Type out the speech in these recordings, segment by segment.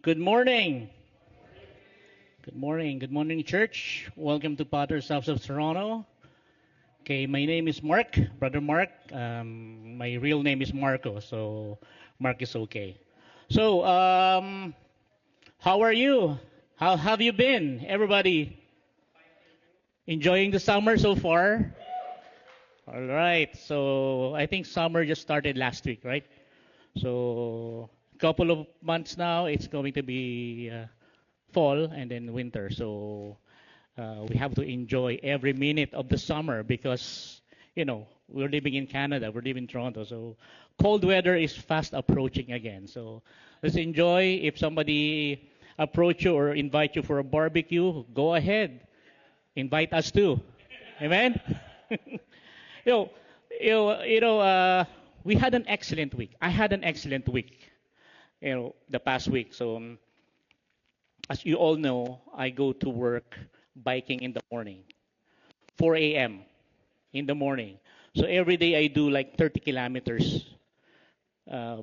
Good morning. Good morning. Good morning, church. Welcome to Potter's House of Toronto. Okay, my name is Mark, Brother Mark. My real name is Marco, so Mark is okay. So, how are you? How have you been, everybody? Enjoying the summer so far? All right. So, I think summer just started last week, right? So, a couple of months now, it's going to be fall and then winter. So we have to enjoy every minute of the summer because, we're living in Canada, we're living in Toronto. So cold weather is fast approaching again. So let's enjoy. If somebody approach you or invite you for a barbecue, go ahead. Invite us too. Amen? you know, we had an excellent week. I had an excellent week, the past week. So as you all know, I go to work biking in the morning, 4 a.m. in the morning. So every day I do like 30 kilometers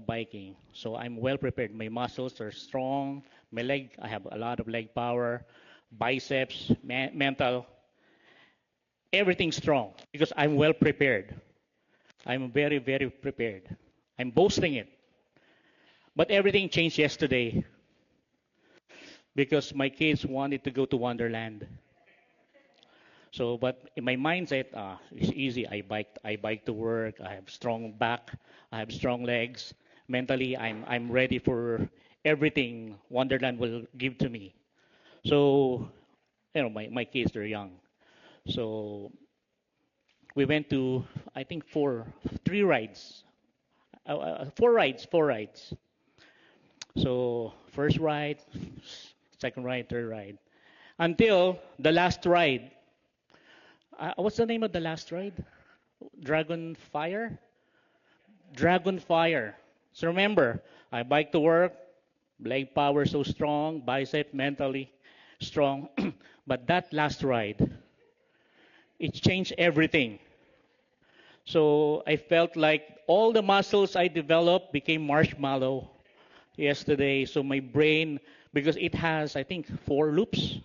biking. So I'm well prepared. My muscles are strong. I have a lot of leg power, biceps, mental, everything strong because I'm well prepared. I'm very, very prepared. I'm boasting it. But everything changed yesterday because my kids wanted to go to Wonderland. So, but in my mindset, it's easy. I bike to work. I have strong back. I have strong legs. Mentally, I'm ready for everything Wonderland will give to me. So, my kids are young. So we went to, I think, three rides, four rides. So first ride, second ride, third ride, until the last ride. What's the name of the last ride? Dragon Fire? Dragon Fire. So remember, I bike to work, leg power so strong, bicep mentally strong. But that last ride, it changed everything. So I felt like all the muscles I developed became marshmallow yesterday. So my brain, because it has, I think, four loops,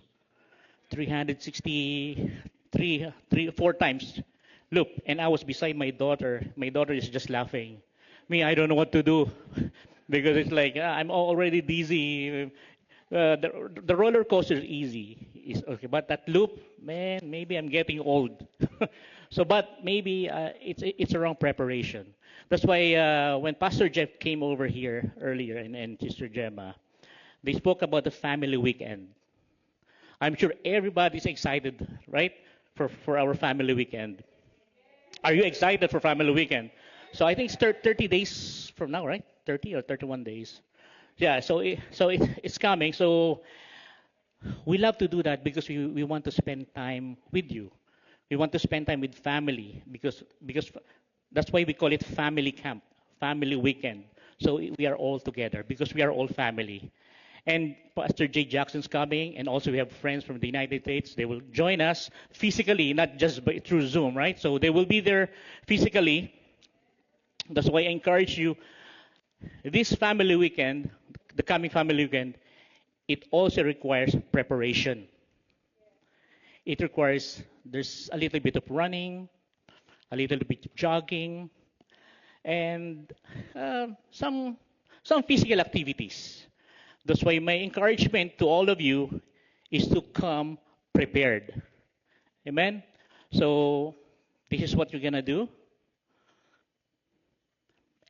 4 times loop. And I was beside my daughter. My daughter is just laughing. Me, I don't know what to do because it's like I'm already dizzy. The roller coaster is easy, is okay, but that loop, man, maybe I'm getting old. So, but maybe it's a wrong preparation. That's why when Pastor Jeff came over here earlier and Sister Gemma, they spoke about the family weekend. I'm sure everybody's excited, right, for our family weekend. Are you excited for family weekend? So I think it's 30 days from now, right? 30 or 31 days. Yeah, it's coming. So we love to do that because we want to spend time with you. We want to spend time with family because that's why we call it family camp, family weekend. So we are all together because we are all family. And Pastor Jay Jackson's coming, and also we have friends from the United States. They will join us physically, not just through Zoom, right? So they will be there physically. That's why I encourage you this family weekend, the coming family weekend, it also requires preparation. It requires, there's a little bit of running, a little bit of jogging, and some physical activities. That's why my encouragement to all of you is to come prepared. Amen? So, this is what you're going to do.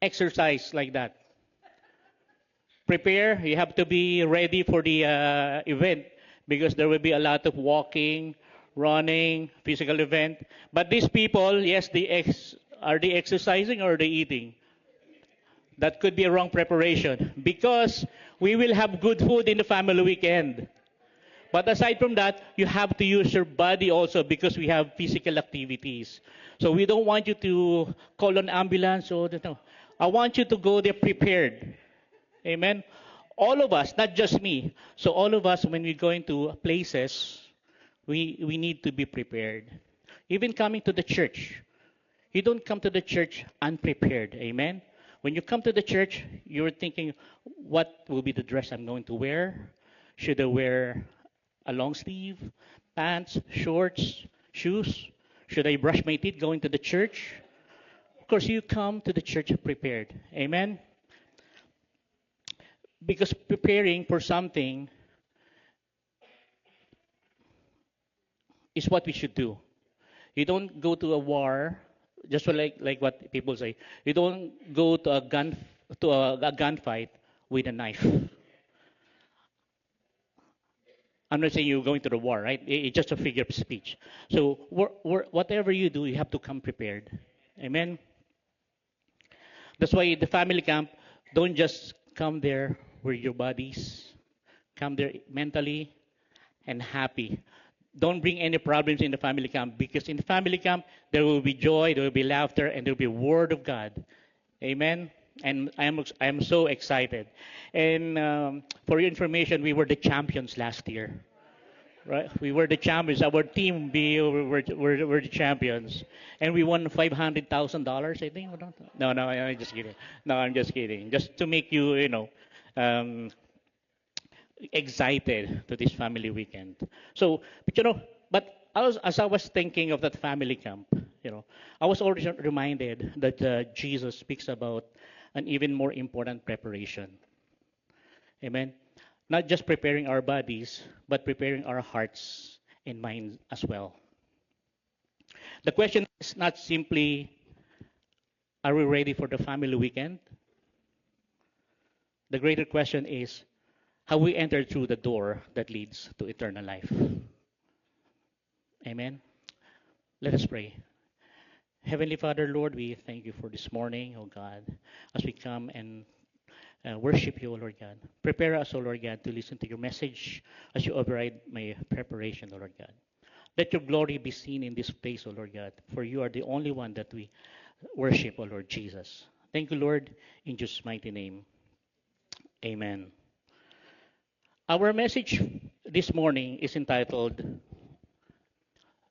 Exercise like that. Prepare. You have to be ready for the event because there will be a lot of walking, running, physical event. But these people, yes, are they exercising or are they eating? That could be a wrong preparation because we will have good food in the family weekend. But aside from that, you have to use your body also because we have physical activities. So we don't want you to call an ambulance or no. I want you to go there prepared. Amen. All of us, not just me. So all of us, when we're going to places, we need to be prepared. Even coming to the church, you don't come to the church unprepared. Amen. When you come to the church, you're thinking, what will be the dress I'm going to wear? Should I wear a long sleeve, pants, shorts, shoes? Should I brush my teeth going to the church? Of course, you come to the church prepared. Amen? Because preparing for something is what we should do. You don't go to a war, just like what people say. You don't go to a gunfight with a knife. I'm not saying you're going to the war, right? It's just a figure of speech. So whatever you do, you have to come prepared. Amen. That's why the family camp, don't just come there with your bodies. Come there mentally and happy. Don't bring any problems in the family camp, because in the family camp there will be joy, there will be laughter, and there will be word of God. Amen. And I am so excited. And for your information, we were the champions last year. Right? We were the champions. Our team were the champions, and we won $500,000. I think. No, no, I'm just kidding. No, I'm just kidding. Just to make you, um, excited to this family weekend. So, but as I was thinking of that family camp, I was already reminded that Jesus speaks about an even more important preparation. Amen. Not just preparing our bodies, but preparing our hearts and minds as well. The question is not simply, are we ready for the family weekend? The greater question is, have we entered through the door that leads to eternal life? Amen. Let us pray. Heavenly Father, Lord, we thank you for this morning, oh God, as we come and worship you, O Lord God. Prepare us, O Lord God, to listen to your message as you override my preparation, O Lord God. Let your glory be seen in this place, O Lord God, for you are the only one that we worship, O Lord Jesus. Thank you, Lord, in Jesus' mighty name. Amen. Our message this morning is entitled,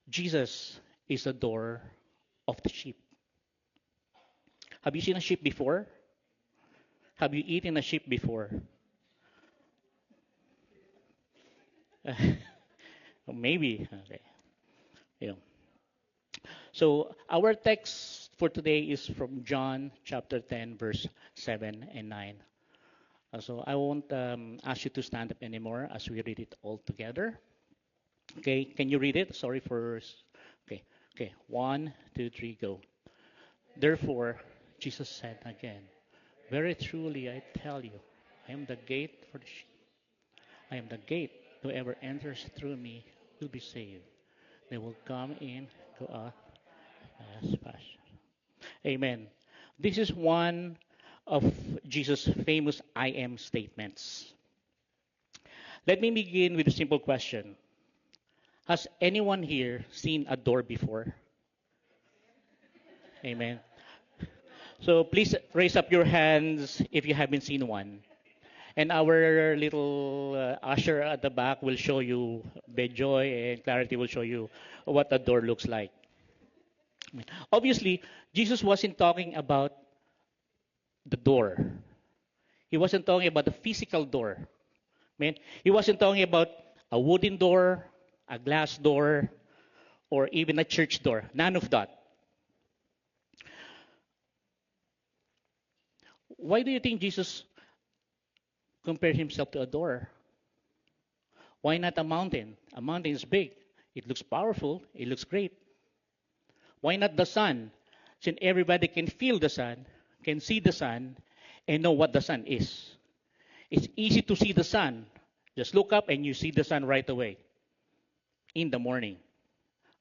Jesus is the door of the sheep. Have you seen a sheep before? Have you eaten a sheep before? Maybe. Okay. Yeah. So our text for today is from John chapter 10, verse 7 and 9. So I won't ask you to stand up anymore as we read it all together. Okay, can you read it? Sorry for. Okay. 1, 2, 3, go. Therefore, Jesus said again, very truly I tell you, I am the gate for the sheep. I am the gate. Whoever enters through me will be saved. They will come in, go out as pasture. Amen. This is one of Jesus' famous I am statements. Let me begin with a simple question. Has anyone here seen a door before? Amen. So please raise up your hands if you haven't seen one. And our little usher at the back will show you, Bejoy and Clarity will show you what a door looks like. Obviously, Jesus wasn't talking about the door. He wasn't talking about the physical door. He wasn't talking about a wooden door, a glass door, or even a church door. None of that. Why do you think Jesus compared himself to a door? Why not a mountain? A mountain is big. It looks powerful. It looks great. Why not the sun? Since everybody can feel the sun, can see the sun, and know what the sun is. It's easy to see the sun. Just look up and you see the sun right away. In the morning,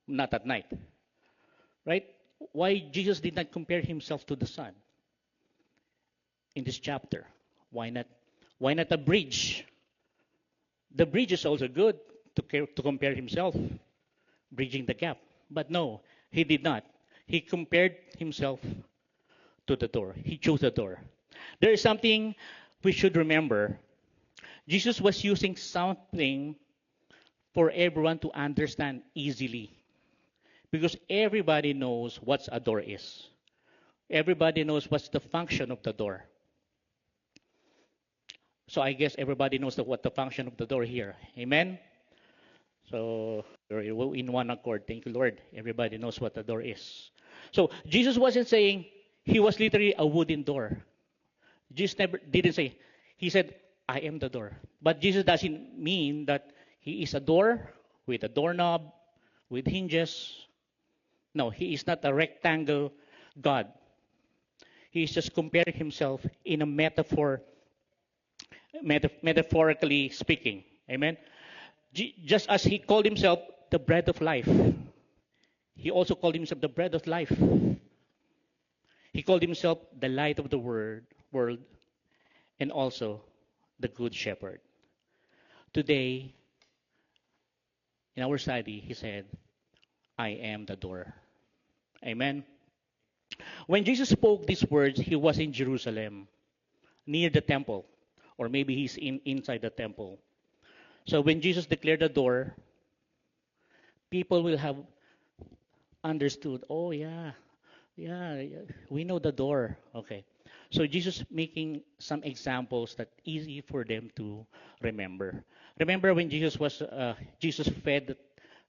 not at night. Right? Why Jesus did not compare himself to the sun in this chapter? Why not? Why not a bridge? The bridge is also good to compare himself, bridging the gap. But no, he did not. He compared himself to the door. He chose the door. There is something we should remember. Jesus was using something for everyone to understand easily, because everybody knows what a door is. Everybody knows what's the function of the door. So I guess everybody knows what the function of the door here. Amen? So we're in one accord. Thank you, Lord. Everybody knows what the door is. So Jesus wasn't saying he was literally a wooden door. Jesus never didn't say. He said, I am the door. But Jesus doesn't mean that he is a door with a doorknob, with hinges. No, he is not a rectangle God. He is just comparing himself in a metaphorically speaking. Amen. Just as he called himself the bread of life, he also called himself the bread of life. He called himself the light of the world and also the good shepherd. Today, in our study, he said, I am the door. Amen. When Jesus spoke these words, he was in Jerusalem, near the temple, or maybe he's inside the temple. So when Jesus declared the door, people will have understood, oh yeah, we know the door. Okay. So Jesus making some examples that easy for them to remember. Remember when Jesus fed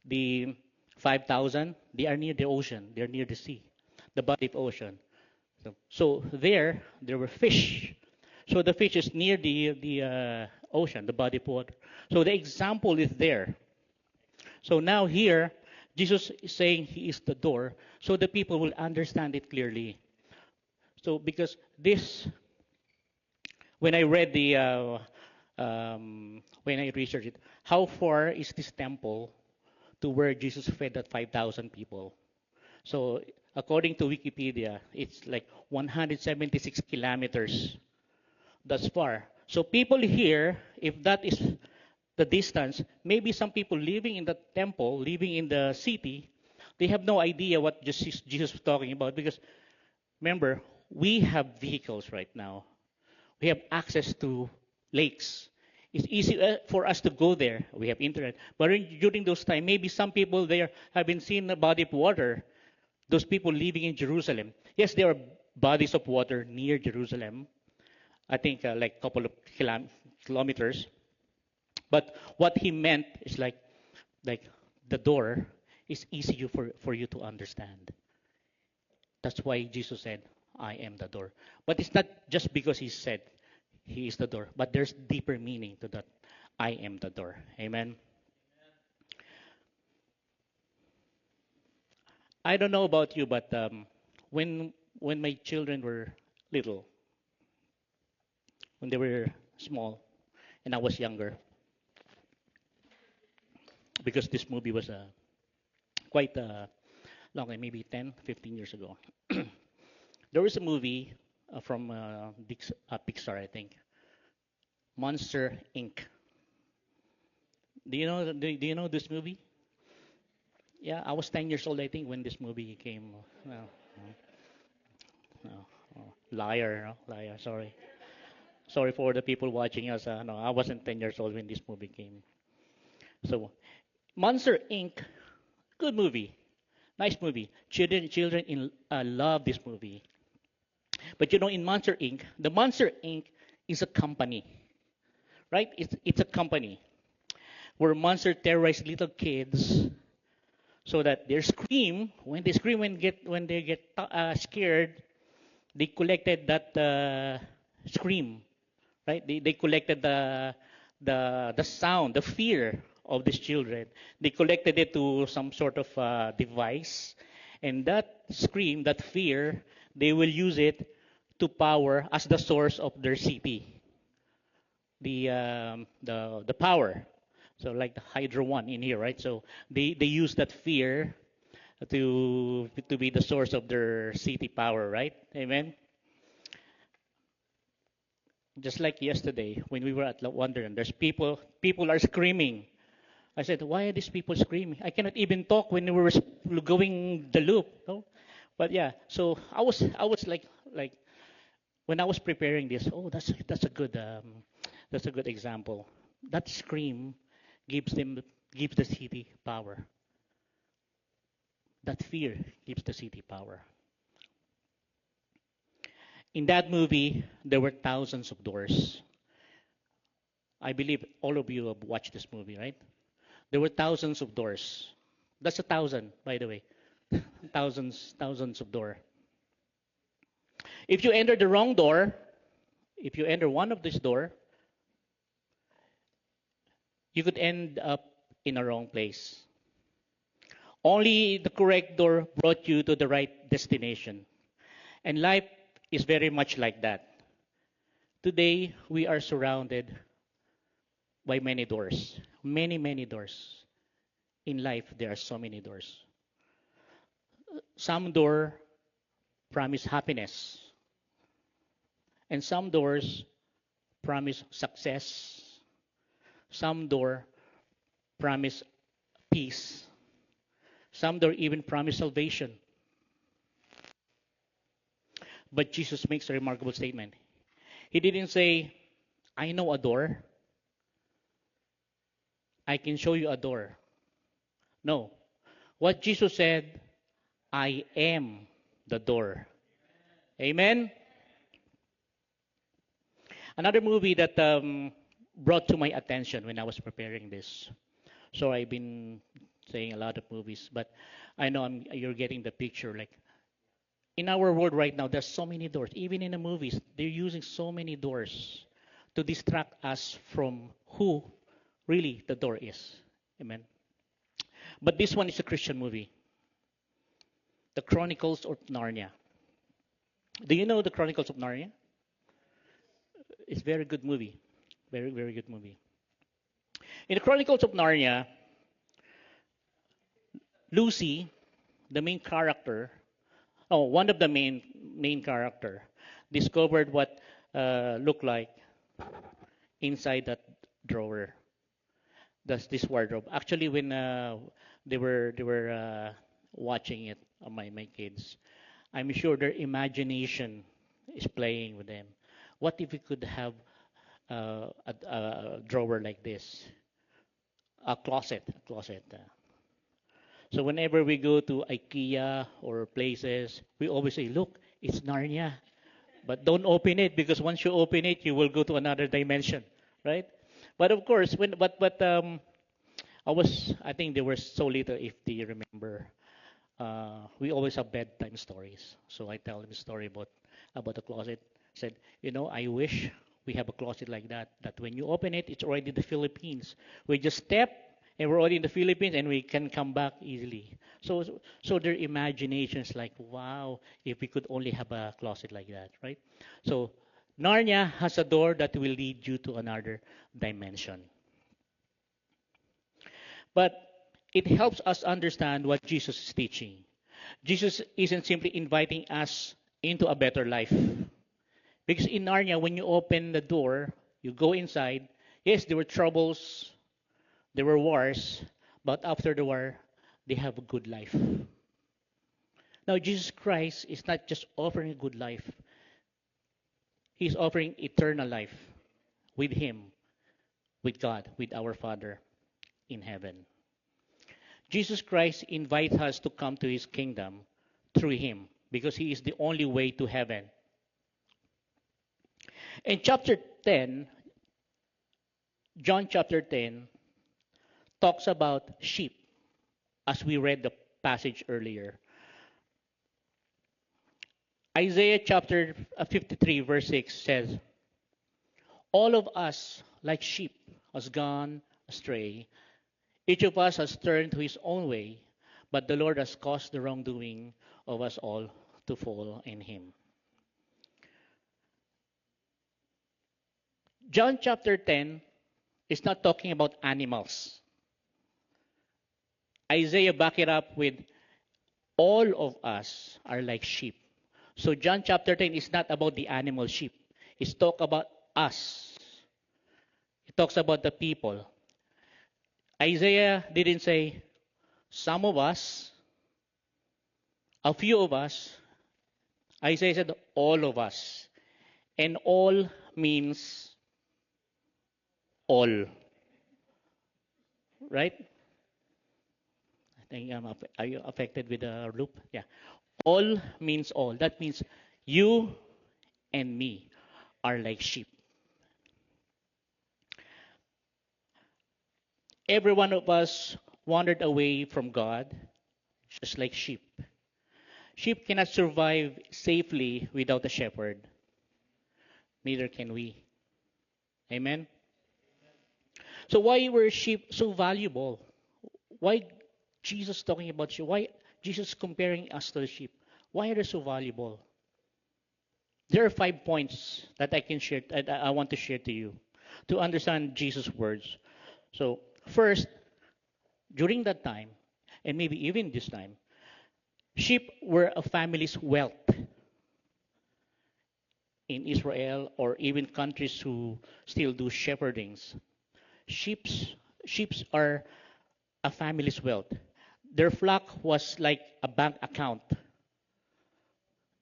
the 5,000? They are near the ocean. They're near the sea, the body of ocean. So there were fish. So the fish is near the ocean, the body of water. So the example is there. So now here, Jesus is saying he is the door, so the people will understand it clearly. So because this, when I read when I researched it, how far is this temple to where Jesus fed that 5,000 people? So according to Wikipedia, it's like 176 kilometers. That's far. So people here, if that is the distance, maybe some people living in the temple, living in the city, they have no idea what Jesus was talking about because remember, we have vehicles right now. We have access to lakes. It's easy for us to go there. We have internet. But during those times, maybe some people there have been seen a body of water. Those people living in Jerusalem. Yes, there are bodies of water near Jerusalem. I think like a couple of kilometers. But what he meant is like the door is easy for you to understand. That's why Jesus said, I am the door. But it's not just because he said he is the door, but there's deeper meaning to that. I am the door. Amen. I don't know about you, but when my children were little, when they were small, and I was younger, because this movie was quite long, maybe 10, 15 years ago. There was a movie from Pixar, I think, Monster Inc. Do you know this movie? Yeah, I was 10 years old, I think, when this movie came. No, no, oh, liar, no, liar. Sorry for the people watching us. No, I wasn't 10 years old when this movie came. So, Monster Inc. Good movie, nice movie. Children love this movie. But in Monster Inc., the Monster Inc. is a company, right? It's a company where monster terrorize little kids so that they scream. When they scream, when they get scared, they collected that scream, right? They collected the sound, the fear of these children. They collected it to some sort of device, and that scream, that fear, they will use it to power as the source of their city, the power. So like the Hydro One in here, right? So they use that fear to be the source of their city power, right? Amen. Just like yesterday when we were at Wonderland, there's people are screaming. I said, why are these people screaming? I cannot even talk when we were going the loop. No? But yeah, so I was like when I was preparing this. Oh, that's a good example. That scream gives the city power. That fear gives the city power. In that movie, there were thousands of doors. I believe all of you have watched this movie, right? There were thousands of doors. That's a thousand, by the way. Thousands of doors. If you enter the wrong door, if you enter one of this door, you could end up in a wrong place. Only the correct door brought you to the right destination. And life is very much like that. Today, we are surrounded by many doors. Many doors. In life, there are so many doors. Some door promise happiness. And some doors promise success. Some door promise peace. Some door even promise salvation. But Jesus makes a remarkable statement. He didn't say, I know a door. I can show you a door. No. What Jesus said, I am the door. Amen? Another movie that brought to my attention when I was preparing this. So I've been saying a lot of movies, but I know you're getting the picture. Like in our world right now, there's so many doors. Even in the movies, they're using so many doors to distract us from who really the door is. Amen. But this one is a Christian movie. The Chronicles of Narnia. Do you know the Chronicles of Narnia? It's a very good movie. Very good movie. In the Chronicles of Narnia, Lucy, the main character, one of the main character, discovered what looked like inside that drawer. That's this wardrobe. Actually, when they were watching it, my kids, I'm sure their imagination is playing with them. What if we could have a drawer like this, a closet. So whenever we go to IKEA or places, we always say, "Look, it's Narnia," but don't open it because once you open it, you will go to another dimension, right? But of course, I think they were so little if they remember. We always have bedtime stories, so I tell them a story about the closet. Said, I wish we have a closet like that. That when you open it, it's already the Philippines. We just step and we're already in the Philippines, and we can come back easily. So their imagination is like, wow, if we could only have a closet like that, right? So Narnia has a door that will lead you to another dimension. But it helps us understand what Jesus is teaching. Jesus isn't simply inviting us into a better life. Because in Narnia, when you open the door, you go inside. Yes, there were troubles, there were wars, but after the war, they have a good life. Now, Jesus Christ is not just offering a good life, He's offering eternal life with Him, with God, with our Father in heaven. Jesus Christ invites us to come to His kingdom through Him because He is the only way to heaven. In chapter 10, John chapter 10 talks about sheep, as we read the passage earlier. Isaiah chapter 53, verse 6 says, all of us, like sheep, has gone astray. Each of us has turned to his own way, but the Lord has caused the wrongdoing of us all to fall in Him. John chapter 10 is not talking about animals. Isaiah back it up with all of us are like sheep. So John chapter 10 is not about the animal sheep. It's talk about us. It talks about the people. Isaiah didn't say some of us, a few of us. Isaiah said all of us. And all means all. Right? I think are you affected with the loop? Yeah. All means all. That means you and me are like sheep. Every one of us wandered away from God, just like sheep. Sheep cannot survive safely without a shepherd. Neither can we. Amen? So why were sheep so valuable? Why Jesus talking about sheep? Why Jesus comparing us to the sheep? Why are they so valuable? There are 5 points that I can share. I want to share to you to understand Jesus' words. So first, during that time, and maybe even this time, sheep were a family's wealth in Israel or even countries who still do shepherdings. Sheep's sheeps are a family's wealth. Their flock was like a bank account.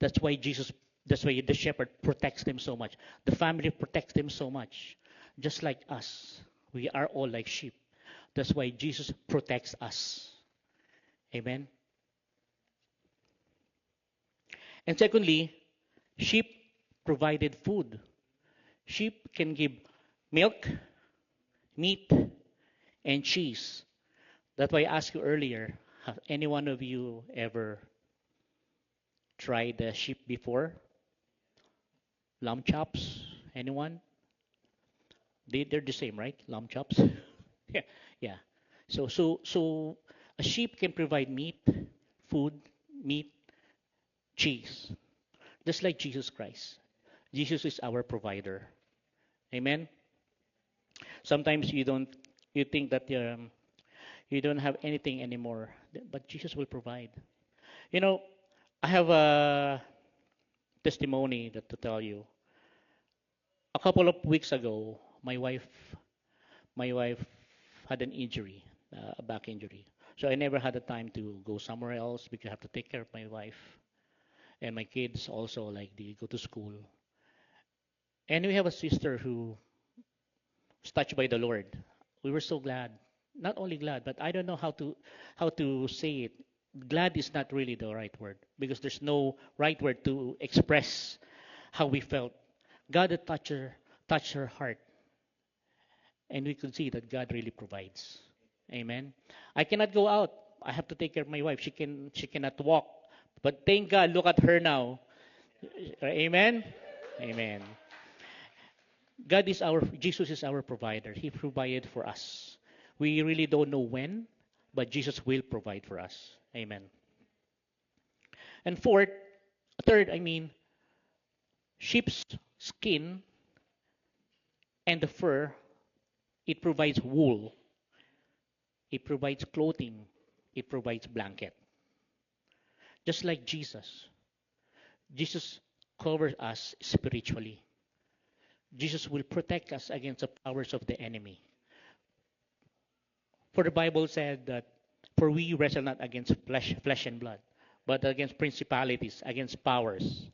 That's why Jesus, that's why the shepherd protects them so much. The family protects them so much. Just like us, we are all like sheep. That's why Jesus protects us. Amen. And secondly, sheep provided food. Sheep can give milk, meat, and cheese. That's why I asked you earlier, have any one of you ever tried the sheep before? Lamb chops? Anyone? They're the same, right? Lamb chops? Yeah, yeah. So a sheep can provide meat, food, meat, cheese, just like Jesus Christ. Jesus is our provider. Amen. Sometimes you think that you don't have anything anymore, but Jesus will provide. You know, I have a testimony that to tell you. A couple of weeks ago, my wife had an injury, a back injury. So I never had the time to go somewhere else because I have to take care of my wife and my kids also, like they go to school. And we have a sister who was touched by the Lord. We were so glad. Not only glad, but I don't know how to say it. Glad is not really the right word because there's no right word to express how we felt. God had touched her heart, and we could see that God really provides. Amen. I cannot go out. I have to take care of my wife. She cannot walk. But thank God, look at her now. Amen. Amen. Jesus is our provider. He provided for us. We really don't know when, but Jesus will provide for us. Amen. And third, I mean, sheep's skin and the fur, it provides wool, it provides clothing, it provides blanket. Just like Jesus. Jesus covers us spiritually. Jesus will protect us against the powers of the enemy. For the Bible said that, for we wrestle not against flesh and blood, but against principalities, against powers.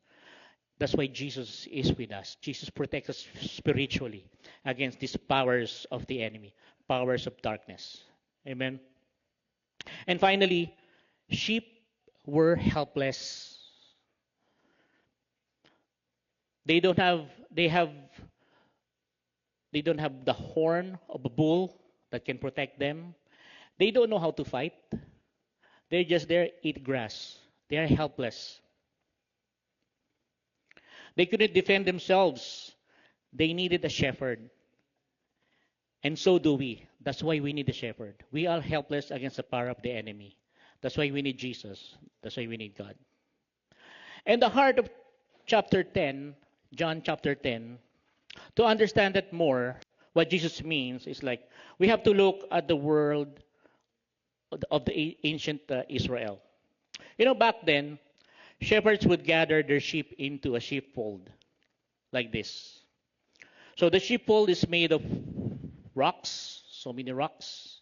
That's why Jesus is with us. Jesus protects us spiritually against these powers of the enemy, powers of darkness. Amen. And finally, sheep were helpless. They don't have they have they don't have the horn of a bull that can protect them. They don't know how to fight. They're just there eat grass. They are helpless. They couldn't defend themselves. They needed a shepherd. And so do we. That's why we need a shepherd. We are helpless against the power of the enemy. That's why we need Jesus. That's why we need God. And the heart of chapter 10, John chapter 10, to understand that more, what Jesus means is like we have to look at the world of the ancient Israel. You know, back then, shepherds would gather their sheep into a sheepfold like this. So the sheepfold is made of rocks, so many rocks,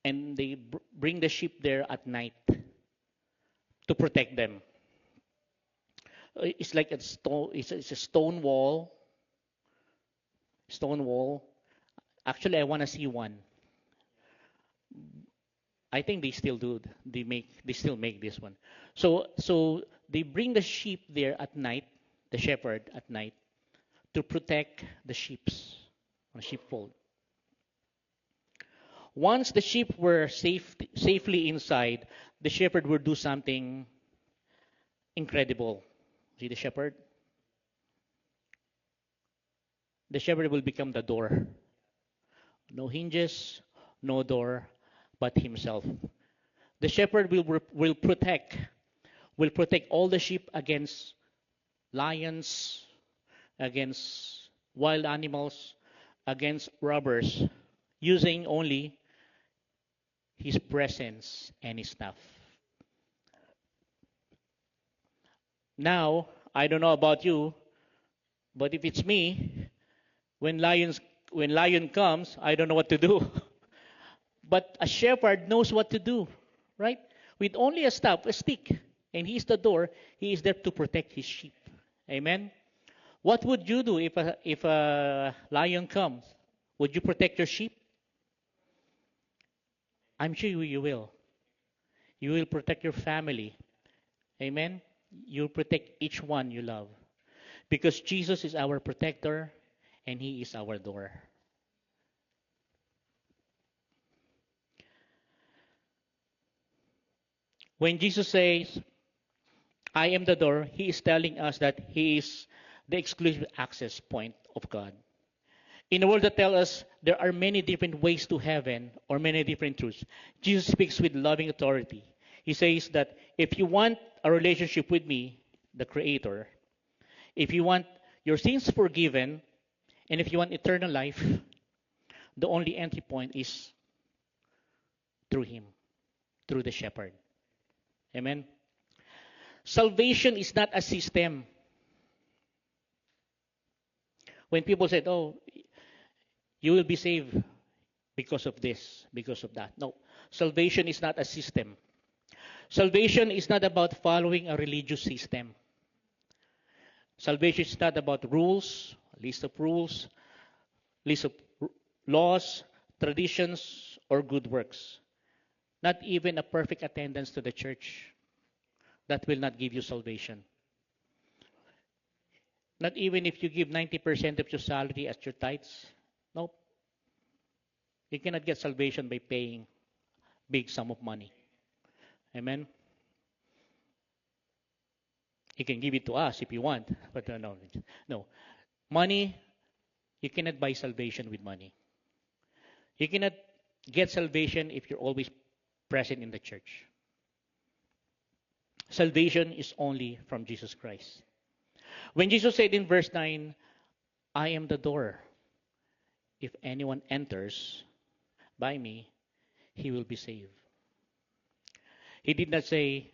and they bring the sheep there at night to protect them. It's like a stone. It's a stone wall. Stone wall. Actually, I want to see one. I think they still do. They still make this one. So They bring the sheep there at night, the shepherd at night, to protect the sheepfold. Once the sheep were safely inside, the shepherd would do something incredible. See the shepherd? The shepherd will become the door. No hinges, no door, but himself. The shepherd will protect all the sheep against lions, against wild animals, against robbers, using only his presence and his staff. Now, I don't know about you, but if it's me, when lion comes, I don't know what to do. But a shepherd knows what to do, right? With only a staff, a stick, and he's the door, he is there to protect his sheep. Amen. What would you do if a lion comes? Would you protect your sheep? I'm sure you will. You will protect your family. Amen. You'll protect each one you love. Because Jesus is our protector and he is our door. When Jesus says, I am the door, he is telling us that he is the exclusive access point of God. In a world that tells us there are many different ways to heaven or many different truths, Jesus speaks with loving authority. He says that if you want a relationship with me, the Creator, if you want your sins forgiven, and if you want eternal life, the only entry point is through Him, through the Shepherd. Amen. Salvation is not a system. When people said, oh, you will be saved because of this, because of that. No, salvation is not a system. Salvation is not about following a religious system. Salvation is not about rules, list of laws, traditions, or good works. Not even a perfect attendance to the church. That will not give you salvation. Not even if you give 90% of your salary as your tithes. Nope. You cannot get salvation by paying big sum of money. Amen. You can give it to us if you want, but no. Money, you cannot buy salvation with money. You cannot get salvation if you're always present in the church. Salvation is only from Jesus Christ. When Jesus said in verse 9, I am the door. If anyone enters by me, he will be saved. He did not say,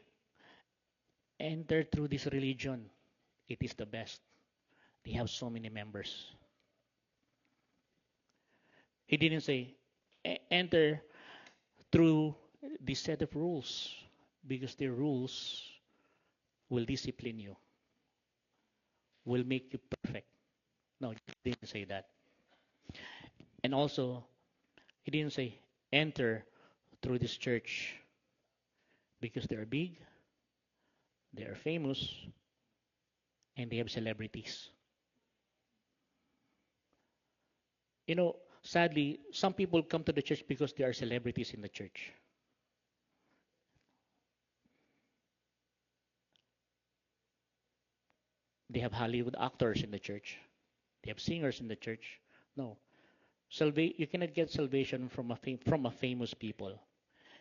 enter through this religion. It is the best. They have so many members. He didn't say, enter through this set of rules, because the rules will discipline you, will make you perfect. No, he didn't say that. And also, he didn't say, enter through this church because they are big, they are famous, and they have celebrities. You know, sadly, some people come to the church because there are celebrities in the church. They have Hollywood actors in the church. They have singers in the church. No. You cannot get salvation from a famous people.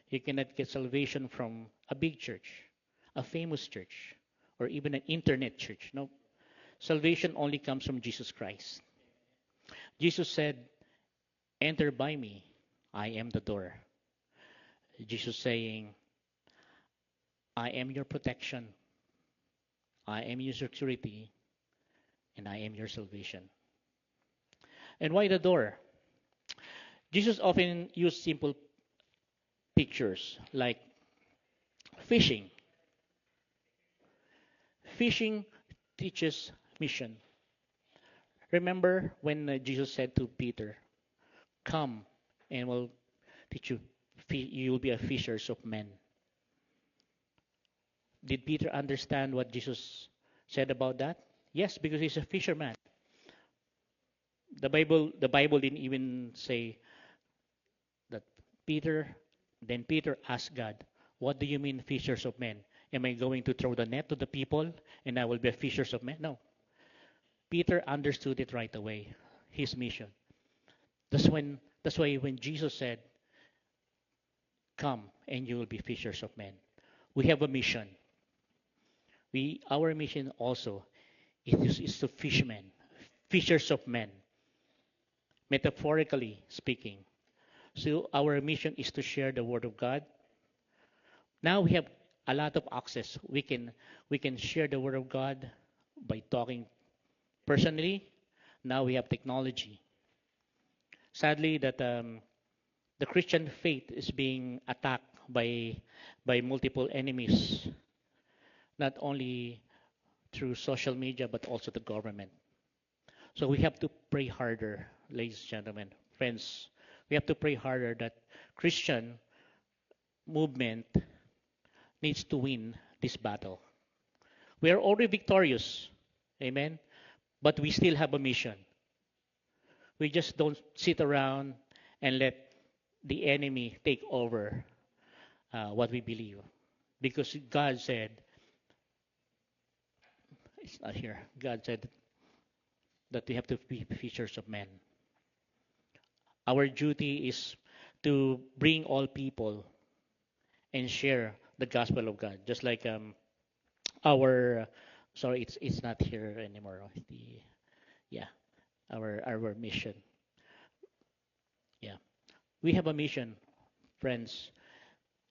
You cannot get salvation from a big church, a famous church, or even an internet church. No. Salvation only comes from Jesus Christ. Jesus said, enter by me. I am the door. Jesus saying, I am your protection. I am your security. And I am your salvation. And why the door? Jesus often used simple pictures like fishing. Fishing teaches mission. Remember when Jesus said to Peter, come and we'll teach you, you will be a fishers of men. Did Peter understand what Jesus said about that? Yes, because he's a fisherman. The Bible didn't even say that Peter, then Peter asked God, "What do you mean, fishers of men? Am I going to throw the net to the people and I will be a fishers of men?" No. Peter understood it right away, his mission. That's why when Jesus said, "Come and you will be fishers of men," we have a mission. Our mission also is to fish men, fishers of men, metaphorically speaking. So our mission is to share the word of God. Now we have a lot of access. We can share the word of God by talking personally. Now we have technology. Sadly, that the Christian faith is being attacked by multiple enemies, not only through social media but also the government. So we have to pray harder, ladies and gentlemen, friends. We have to pray harder that Christian movement needs to win this battle. We are already victorious, amen. But we still have a mission. We just don't sit around and let the enemy take over what we believe, because God said, it's not here. God said that we have to be fishers of men. Our duty is to bring all people and share the gospel of God. Just like our, sorry, it's not here anymore. Yeah, our mission. Yeah, we have a mission, friends.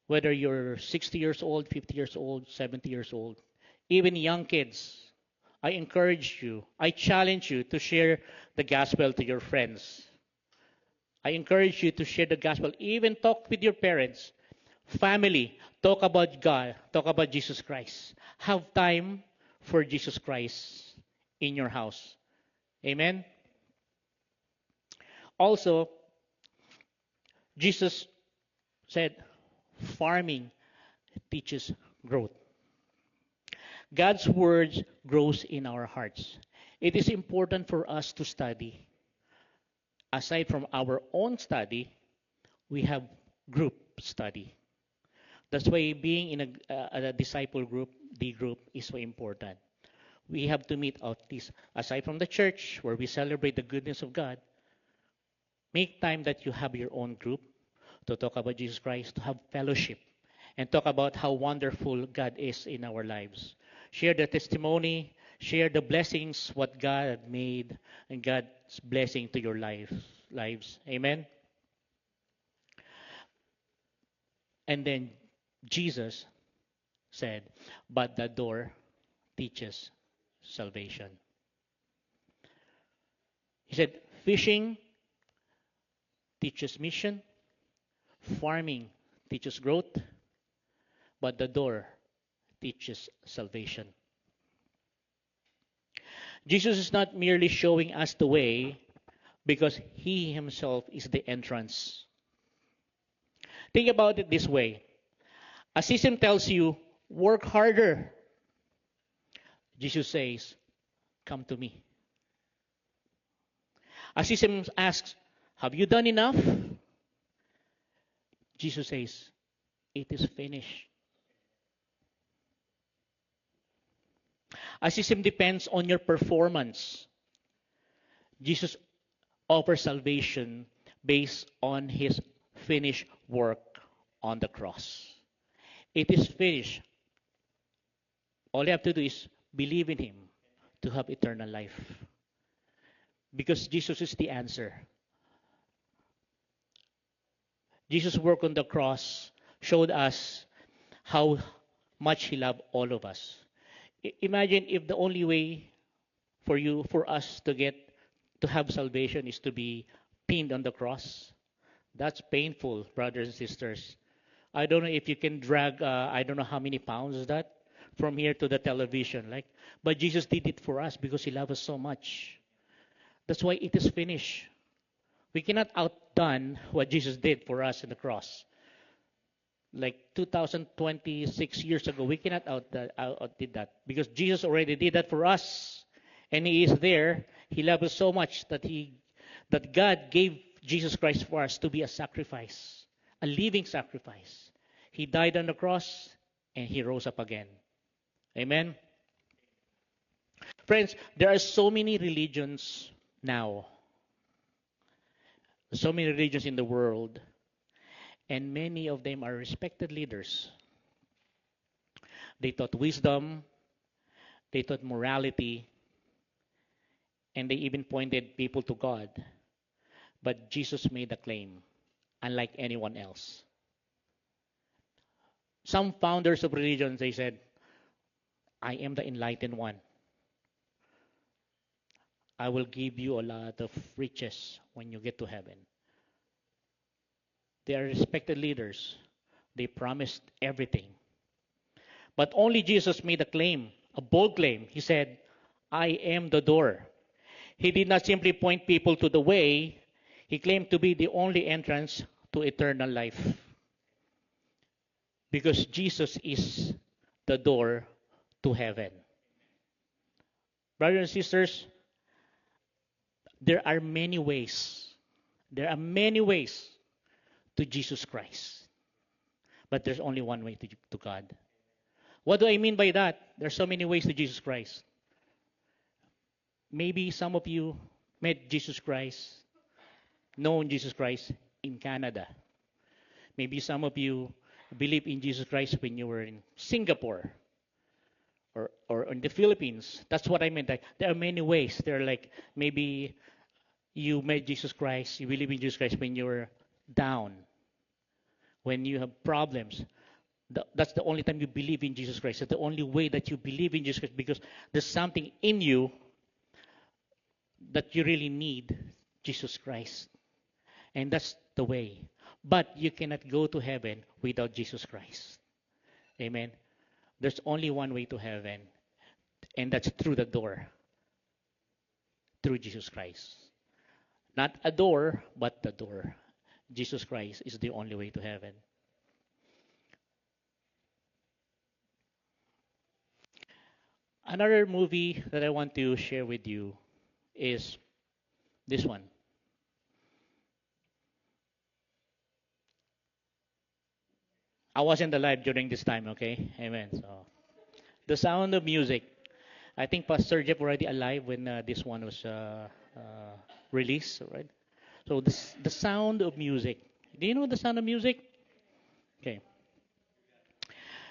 Whether you're 60 years old, 50 years old, 70 years old, even young kids, I encourage you, I challenge you to share the gospel to your friends. I encourage you to share the gospel. Even talk with your parents, family. Talk about God. Talk about Jesus Christ. Have time for Jesus Christ in your house. Amen. Also, Jesus said, farming teaches growth. God's word grows in our hearts. It is important for us to study. Aside from our own study, we have group study. That's why being in a disciple group, the group, is so important. We have to meet out this, aside from the church where we celebrate the goodness of God, make time that you have your own group to talk about Jesus Christ, to have fellowship, and talk about how wonderful God is in our lives. Share the testimony, share the blessings, what God had made, and God's blessing to your lives. Amen. And then Jesus said, but the door teaches salvation. He said, fishing teaches mission, farming teaches growth, but the door teaches salvation. Jesus is not merely showing us the way because he himself is the entrance. Think about it this way. A system tells you, work harder. Jesus says, come to me. A system asks, have you done enough? Jesus says, it is finished. A system depends on your performance. Jesus offers salvation based on his finished work on the cross. It is finished. All you have to do is believe in him to have eternal life. Because Jesus is the answer. Jesus' work on the cross showed us how much he loved all of us. Imagine if the only way for us to have salvation is to be pinned on the cross. That's painful, brothers and sisters. I don't know if you can drag, I don't know how many pounds is that from here to the television. But Jesus did it for us because he loved us so much. That's why it is finished. We cannot outdone what Jesus did for us in the cross. like 2026 years ago. We cannot outdid that because Jesus already did that for us, and He is there. He loves us so much that God gave Jesus Christ for us to be a sacrifice, a living sacrifice. He died on the cross and He rose up again. Amen. Friends, there are so many religions now, so many religions in the world, and many of them are respected leaders. They taught wisdom, they taught morality, and they even pointed people to God. But Jesus made a claim, unlike anyone else. Some founders of religions, they said, I am the enlightened one. I will give you a lot of riches when you get to heaven. They are respected leaders. They promised everything. But only Jesus made a claim, a bold claim. He said, I am the door. He did not simply point people to the way. He claimed to be the only entrance to eternal life. Because Jesus is the door to heaven. Brothers and sisters, there are many ways. There are many ways to Jesus Christ. But there's only one way to God. What do I mean by that? There's so many ways to Jesus Christ. Maybe some of you met Jesus Christ, known Jesus Christ in Canada. Maybe some of you believe in Jesus Christ when you were in Singapore or in the Philippines. That's what I meant. Like, there are many ways. There are like maybe you met Jesus Christ, you believe in Jesus Christ when you're down, when you have problems. That's the only time you believe in Jesus Christ. That's the only way that you believe in Jesus Christ because there's something in you that you really need Jesus Christ. And that's the way. But you cannot go to heaven without Jesus Christ. Amen. There's only one way to heaven, and that's through the door, through Jesus Christ. Not a door, but the door. Jesus Christ is the only way to heaven. Another movie that I want to share with you is this one. I wasn't alive during this time, okay? Amen. So, The Sound of Music. I think Pastor Jeff already alive when this one was released, right? So, The Sound of Music. Do you know The Sound of Music? Okay.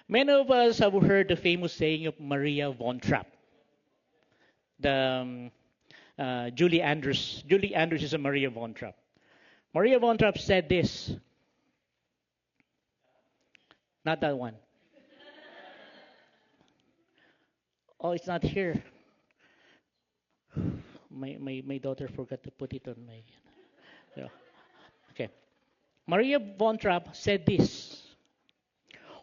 Many of us have heard the famous saying of Maria von Trapp. The Julie Andrews. Julie Andrews is a Maria von Trapp. Maria von Trapp said this. Not that one. Oh, it's not here. My daughter forgot to put it on my. Yeah. Okay. Maria von Trapp said this.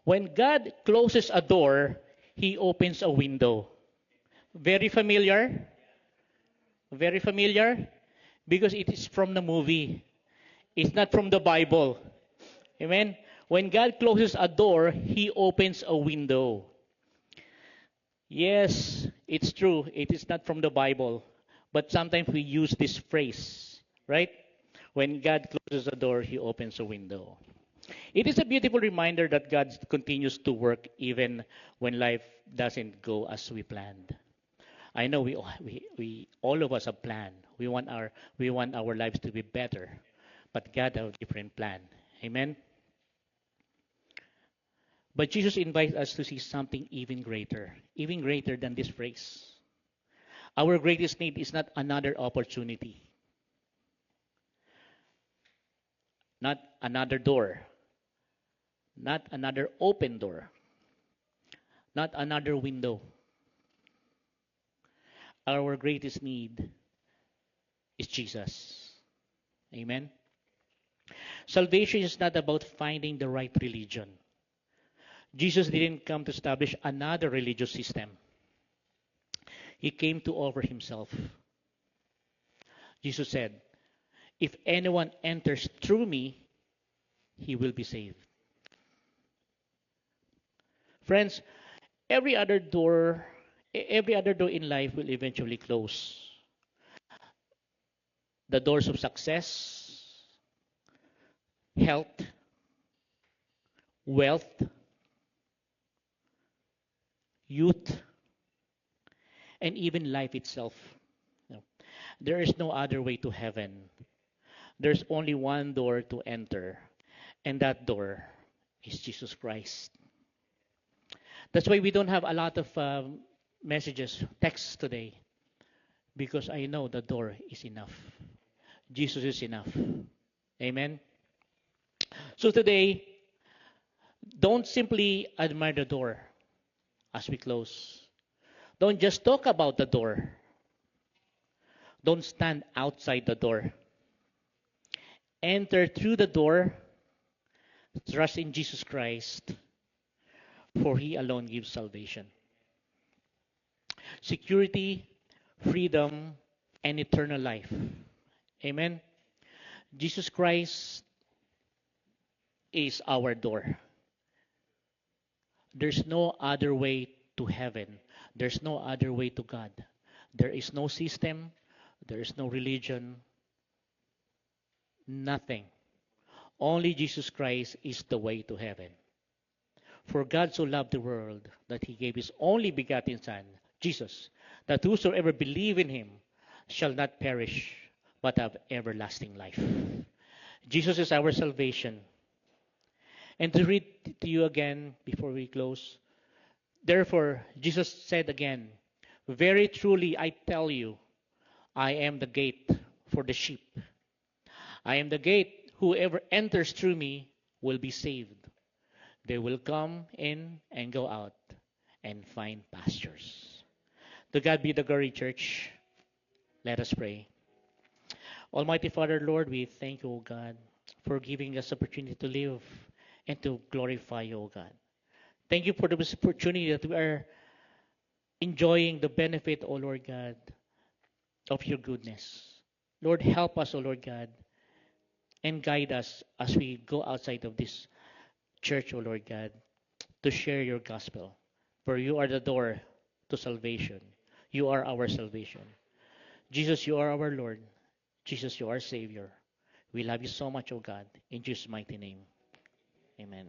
When God closes a door, He opens a window. Very familiar? Very familiar? Because it is from the movie. It's not from the Bible. Amen? When God closes a door, He opens a window. Yes, it's true. It is not from the Bible. But sometimes we use this phrase, right? When God closes a door, He opens a window. It is a beautiful reminder that God continues to work even when life doesn't go as we planned. I know we all of us have planned. We want our lives to be better, but God has a different plan. Amen. But Jesus invites us to see something even greater than this phrase. Our greatest need is not another opportunity, not another door, not another open door, not another window. Our greatest need is Jesus. Amen. Salvation is not about finding the right religion. Jesus didn't come to establish another religious system. He came to offer Himself. Jesus said, if anyone enters through me, he will be saved. Friends, every other door, every other door in life will eventually close. The doors of success, health, wealth, youth, and even life itself. You know, there is no other way to heaven. There's only one door to enter, and that door is Jesus Christ. That's why we don't have a lot of messages, texts today, because I know the door is enough. Jesus is enough. Amen. So today, don't simply admire the door as we close. Don't just talk about the door. Don't stand outside the door. Enter through the door, trust in Jesus Christ, for He alone gives salvation. Security, freedom, and eternal life. Amen. Jesus Christ is our door. There's no other way to heaven. There's no other way to God. There is no system. There is no religion. Nothing. Only Jesus Christ is the way to heaven. For God so loved the world that he gave his only begotten Son, Jesus, that whosoever believe in him shall not perish, but have everlasting life. Jesus is our salvation. And to read to you again before we close, therefore, Jesus said again, very truly I tell you, I am the gate for the sheep. I am the gate. Whoever enters through me will be saved. They will come in and go out and find pastures. To God be the glory, church. Let us pray. Almighty Father, Lord, we thank you, O God, for giving us opportunity to live and to glorify you, O God. Thank you for this opportunity that we are enjoying the benefit, O Lord God, of your goodness. Lord, help us, O Lord God, and guide us as we go outside of this church, O Lord God, to share your gospel. For you are the door to salvation. You are our salvation. Jesus, you are our Lord. Jesus, you are Savior. We love you so much, O God. In Jesus' mighty name. Amen.